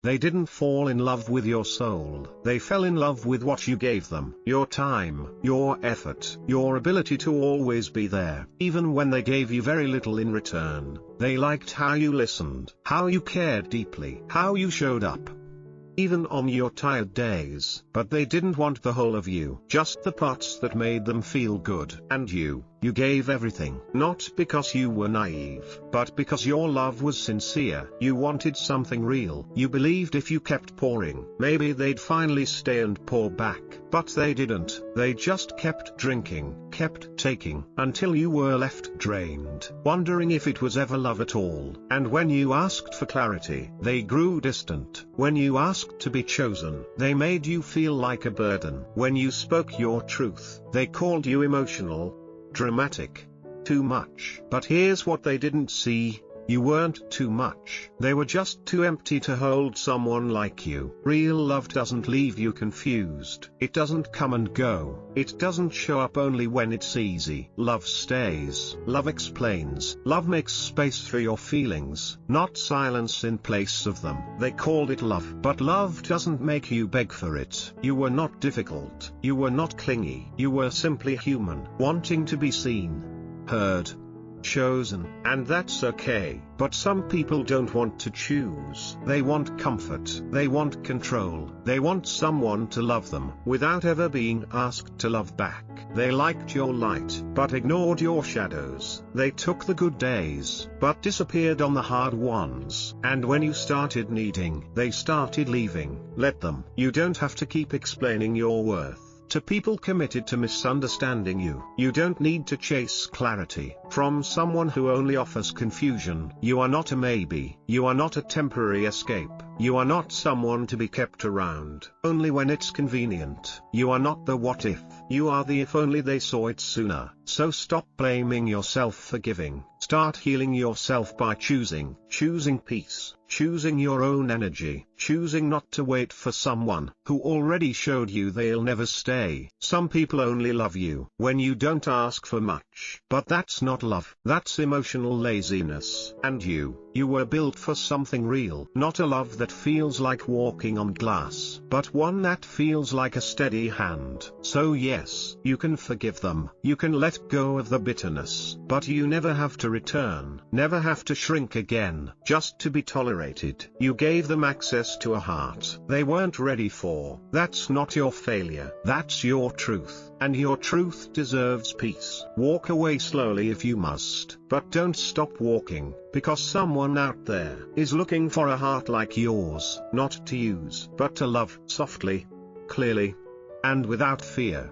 They didn't fall in love with your soul. They fell in love with what you gave them. Your time, your effort, your ability to always be there. Even when they gave you very little in return, they liked how you listened, how you cared deeply, how you showed up. Even on your tired days. But they didn't want the whole of you, just the parts that made them feel good. And you gave everything. Not because you were naive, but because your love was sincere. You wanted something real. You believed if you kept pouring, maybe they'd finally stay and pour back. But they didn't. They just kept drinking, kept taking, until you were left drained, wondering if it was ever love at all. And when you asked for clarity, they grew distant. When you asked to be chosen, they made you feel like a burden. When you spoke your truth, they called you emotional, dramatic, too much. But here's what they didn't see: you weren't too much. They were just too empty to hold someone like you. Real love doesn't leave you confused. It doesn't come and go. It doesn't show up only when it's easy. Love stays. Love explains. Love makes space for your feelings, not silence in place of them. They called it love. But love doesn't make you beg for it. You were not difficult. You were not clingy. You were simply human, wanting to be seen, heard, chosen. And that's okay. But some people don't want to choose. They want comfort. They want control. They want someone to love them without ever being asked to love back. They liked your light, but ignored your shadows. They took the good days, but disappeared on the hard ones. And when you started needing, they started leaving. Let them. You don't have to keep explaining your worth to people committed to misunderstanding you. You don't need to chase clarity from someone who only offers confusion. You are not a maybe. You are not a temporary escape. You are not someone to be kept around only when it's convenient. You are not the what if. You are the if only they saw it sooner. So stop blaming yourself for giving. Start healing yourself by choosing peace, choosing your own energy, choosing not to wait for someone who already showed you they'll never stay. Some people only love you when you don't ask for much. But that's not love. That's emotional laziness. And you were built for something real. Not a love that feels like walking on glass, but one that feels like a steady hand. So yes, you can forgive them. You can let go of the bitterness. But you never have to return. Never have to shrink again, just to be tolerated. You gave them access to a heart they weren't ready for. That's not your failure. That's your truth. And your truth deserves peace. Walk away slowly if you must, but don't stop walking, because someone out there is looking for a heart like yours, not to use, but to love, softly, clearly, and without fear.